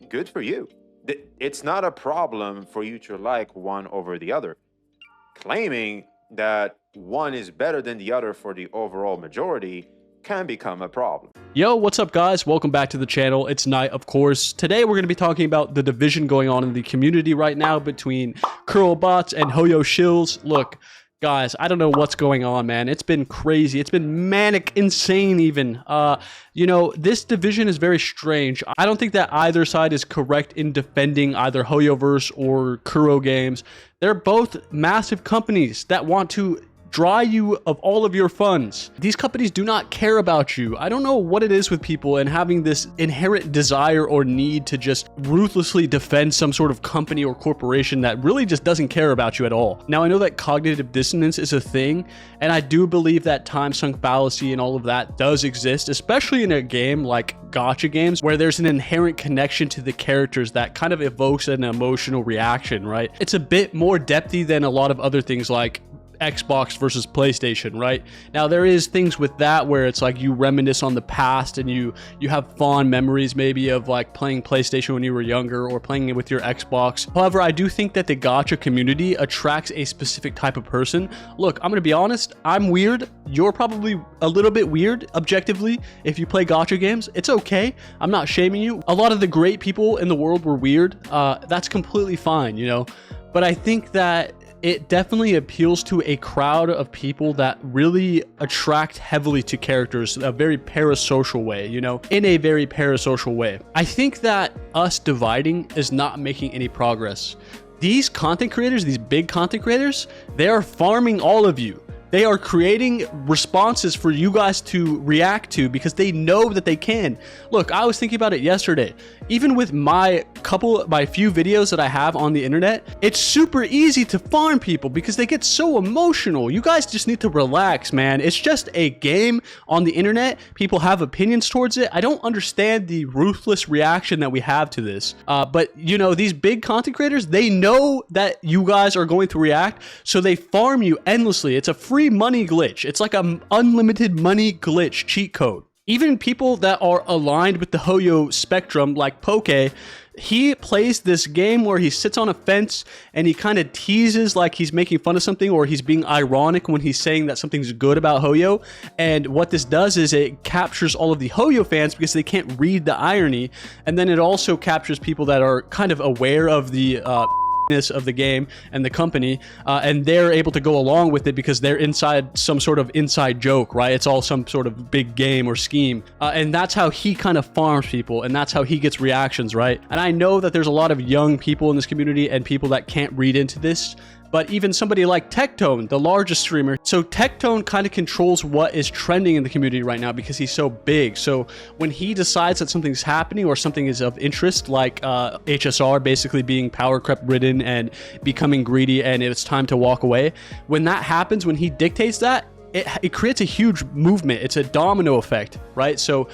good for you. It's not a problem for you to like one over the other. Claiming that one is better than the other for the overall majority can become a problem. Yo, what's up guys? Welcome back to the channel. It's Knight, of course. Today we're going to be talking about the division going on in the community right now between Kuro bots and Hoyo shills. Look, guys, I don't know what's going on, man. It's been crazy. It's been manic, insane even. This division is very strange. I don't think that either side is correct in defending either Hoyoverse or Kuro games. They're both massive companies that want to dry you of all of your funds. These companies do not care about you. I don't know what it is with people and having this inherent desire or need to just ruthlessly defend some sort of company or corporation that really just doesn't care about you at all. Now, I know that cognitive dissonance is a thing, and I do believe that time sunk fallacy and all of that does exist, especially in a game like Gacha games, where there's an inherent connection to the characters that kind of evokes an emotional reaction, right? It's a bit more depthy than a lot of other things like Xbox versus PlayStation, right? Now there is things with that where it's like you reminisce on the past and you have fond memories maybe of like playing PlayStation when you were younger or playing it with your Xbox. However, I do think that the Gacha community attracts a specific type of person. Look, I'm gonna be honest, I'm weird. You're probably a little bit weird objectively if you play Gacha games. It's okay. I'm not shaming you. A lot of the great people in the world were weird. That's completely fine, you know? But I think that it definitely appeals to a crowd of people that really attract heavily to characters a very parasocial way, you know, in a very parasocial way. I think that us dividing is not making any progress. These content creators, these big content creators, they are farming all of you. They are creating responses for you guys to react to because they know that they can. Look, I was thinking about it yesterday. Even with my few videos that I have on the internet, it's super easy to farm people because they get so emotional. You guys just need to relax, man. It's just a game on the internet. People have opinions towards it. I don't understand the ruthless reaction that we have to this. But you know, these big content creators, they know that you guys are going to react, so they farm you endlessly. It's a free money glitch. It's like an unlimited money glitch cheat code. Even people that are aligned with the Hoyo spectrum, like Poke, he plays this game where he sits on a fence and he kind of teases like he's making fun of something or he's being ironic when he's saying that something's good about Hoyo. And what this does is it captures all of the Hoyo fans because they can't read the irony. And then it also captures people that are kind of aware of the of the game and the company, and they're able to go along with it because they're inside some sort of inside joke, right? It's all some sort of big game or scheme, and that's how he kind of farms people, and that's how he gets reactions, right? And I know that there's a lot of young people in this community and people that can't read into this, but even somebody like Tectone, the largest streamer. So Tectone kind of controls what is trending in the community right now because he's so big. So when he decides that something's happening or something is of interest, like HSR basically being power creep ridden and becoming greedy and it's time to walk away, when that happens, when he dictates that, it creates a huge movement. It's a domino effect, right? So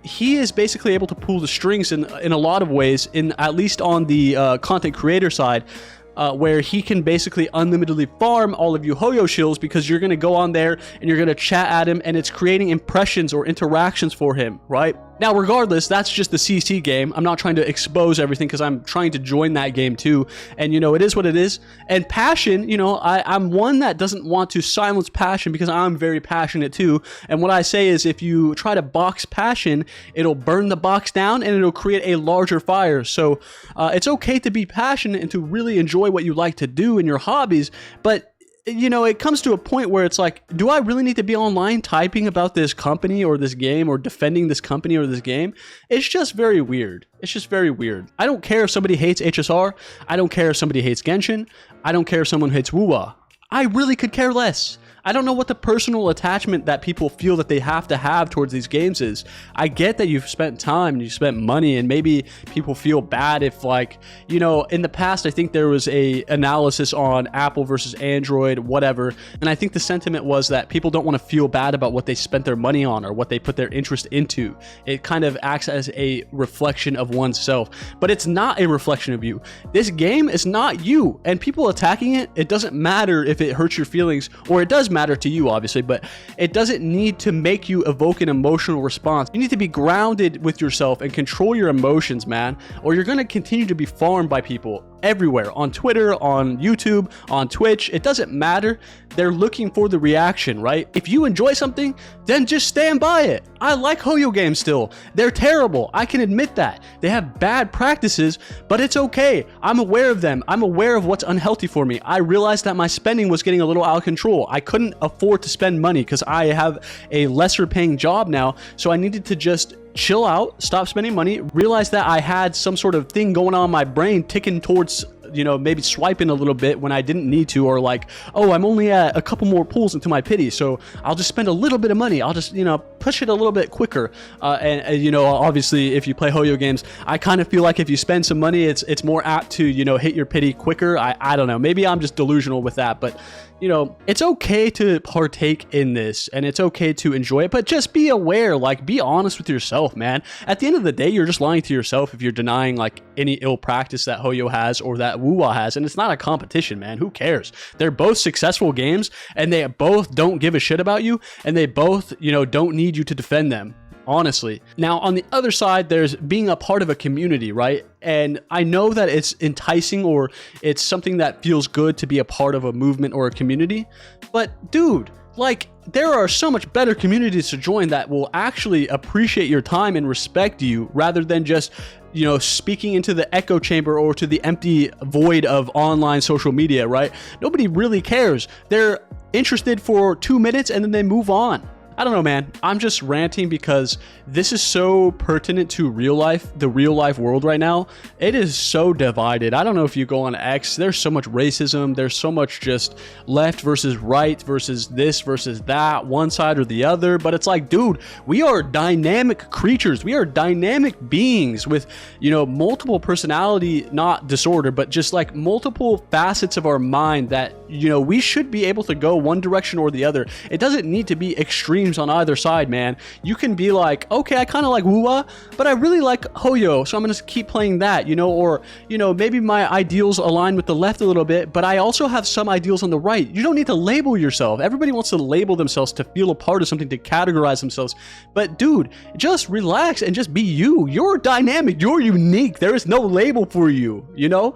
he is basically able to pull the strings in a lot of ways, at least on the content creator side, where he can basically unlimitedly farm all of you Hoyo shills because you're going to go on there and you're going to chat at him and it's creating impressions or interactions for him, right? Now, regardless, that's just the CC game. I'm not trying to expose everything because I'm trying to join that game too. And, you know, it is what it is. And passion, you know, I'm one that doesn't want to silence passion because I'm very passionate too. And what I say is if you try to box passion, it'll burn the box down and it'll create a larger fire. So it's okay to be passionate and to really enjoy what you like to do in your hobbies. But you know, it comes to a point where it's like, do I really need to be online typing about this company or this game or defending this company or this game? It's just very weird. It's just very weird. I don't care if somebody hates HSR. I don't care if somebody hates Genshin. I don't care if someone hates Wuwa. I really could care less. I don't know what the personal attachment that people feel that they have to have towards these games is. I get that you've spent time and you spent money, and maybe people feel bad if, like, you know, in the past, I think there was a analysis on Apple versus Android, whatever, and I think the sentiment was that people don't want to feel bad about what they spent their money on or what they put their interest into. It kind of acts as a reflection of oneself, but it's not a reflection of you. This game is not you, and people attacking it, it doesn't matter if it hurts your feelings, or it does matter to you, obviously, but it doesn't need to make you evoke an emotional response. You need to be grounded with yourself and control your emotions, man, or you're going to continue to be farmed by people everywhere, on Twitter, on YouTube, on Twitch. It doesn't matter. They're looking for the reaction, right? If you enjoy something, then just stand by it. I like Hoyo games still. They're terrible. I can admit that. They have bad practices, but it's okay. I'm aware of them. I'm aware of what's unhealthy for me. I realized that my spending was getting a little out of control. I couldn't afford to spend money because I have a lesser paying job now, so I needed to just chill out, stop spending money, realize that I had some sort of thing going on in my brain ticking towards, you know, maybe swiping a little bit when I didn't need to, or like, oh, I'm only at a couple more pulls into my pity, so I'll just spend a little bit of money. I'll just, you know, push it a little bit quicker. And you know, obviously, if you play Hoyo games, I kind of feel like if you spend some money, it's more apt to, you know, hit your pity quicker. I don't know. Maybe I'm just delusional with that, but you know, it's okay to partake in this and it's okay to enjoy it, but just be aware, like be honest with yourself, man. At the end of the day, you're just lying to yourself if you're denying like any ill practice that Hoyo has or that Wuwa has, and it's not a competition, man. Who cares? They're both successful games and they both don't give a shit about you, and they both, you know, don't need you to defend them. Honestly. Now, on the other side, there's being a part of a community, right? And I know that it's enticing or it's something that feels good to be a part of a movement or a community, but dude, like there are so much better communities to join that will actually appreciate your time and respect you rather than just, you know, speaking into the echo chamber or to the empty void of online social media, right? Nobody really cares. They're interested for 2 minutes and then they move on. I don't know, man. I'm just ranting because this is so pertinent to real life, the real life world right now. It is so divided. I don't know if you go on X, there's so much racism. There's so much just left versus right versus this versus that, one side or the other. But it's like, dude, we are dynamic creatures. We are dynamic beings with, you know, multiple personality, not disorder, but just like multiple facets of our mind that, you know, we should be able to go one direction or the other. It doesn't need to be extreme on either side, man. You can be like, okay, I kind of like Wuwa, but I really like Hoyo, so I'm gonna keep playing that, you know, or, you know, maybe my ideals align with the left a little bit, but I also have some ideals on the right. You don't need to label yourself. Everybody wants to label themselves to feel a part of something, to categorize themselves, but dude, just relax and just be you. You're dynamic, you're unique. There is no label for you, you know?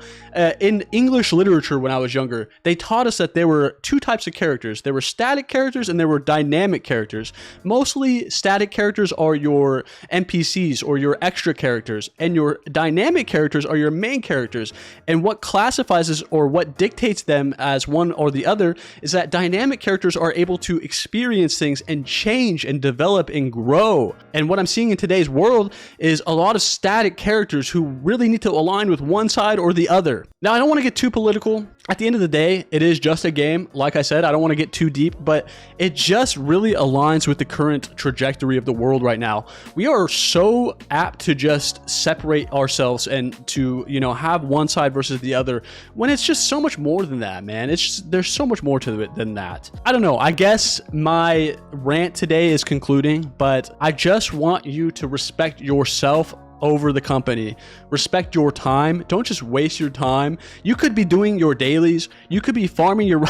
In English literature when I was younger, they taught us that there were two types of characters. There were static characters and there were dynamic characters. Mostly static characters are your NPCs or your extra characters, and your dynamic characters are your main characters. And what classifies us or what dictates them as one or the other is that dynamic characters are able to experience things and change and develop and grow. And what I'm seeing in today's world is a lot of static characters who really need to align with one side or the other. Now, I don't want to get too political. At the end of the day, it is just a game. Like I said, I don't want to get too deep, but it just really aligns with the current trajectory of the world right now. We are so apt to just separate ourselves and to, you know, have one side versus the other when it's just so much more than that, man. It's just, there's so much more to it than that. I don't know. I guess my rant today is concluding, but I just want you to respect yourself over the company. Respect your time. Don't just waste your time. You could be doing your dailies. You could be farming your...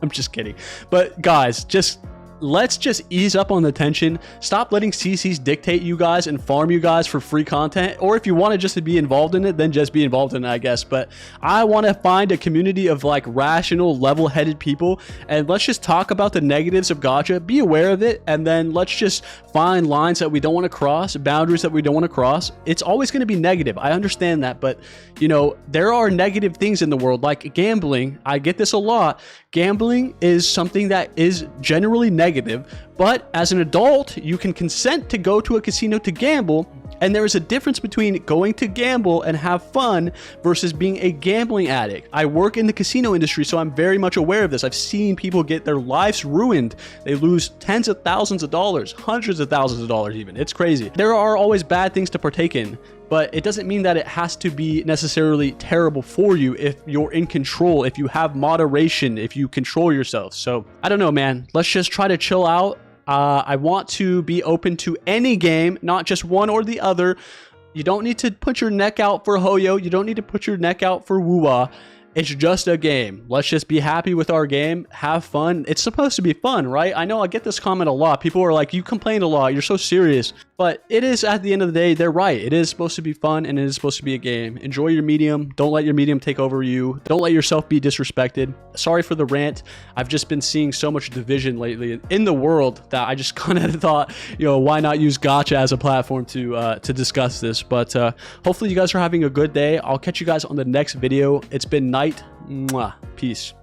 I'm just kidding. But guys, let's just ease up on the tension. Stop letting CCs dictate you guys and farm you guys for free content. Or if you want to just to be involved in it, then just be involved in it, I guess. But I want to find a community of like rational, level-headed people, and let's just talk about the negatives of Gacha, be aware of it, and then let's just find lines that we don't want to cross, boundaries that we don't want to cross. It's always going to be negative. I understand that, but you know, there are negative things in the world, like gambling. I get this a lot. Gambling is something that is generally negative, but as an adult, you can consent to go to a casino to gamble, and there is a difference between going to gamble and have fun versus being a gambling addict. I work in the casino industry, so I'm very much aware of this. I've seen people get their lives ruined. They lose tens of thousands of dollars, hundreds of thousands of dollars even. It's crazy. There are always bad things to partake in, but it doesn't mean that it has to be necessarily terrible for you if you're in control, if you have moderation, if you control yourself. So I don't know, man. Let's just try to chill out. I want to be open to any game, not just one or the other. You don't need to put your neck out for Hoyo. You don't need to put your neck out for Wuwa. It's just a game. Let's just be happy with our game. Have fun. It's supposed to be fun, right? I know I get this comment a lot. People are like, you complain a lot. You're so serious. But it is, at the end of the day, they're right. It is supposed to be fun, and it is supposed to be a game. Enjoy your medium. Don't let your medium take over you. Don't let yourself be disrespected. Sorry for the rant. I've just been seeing so much division lately in the world that I just kind of thought, why not use Gacha as a platform to discuss this? But hopefully you guys are having a good day. I'll catch you guys on the next video. It's been night. Mwah. Peace.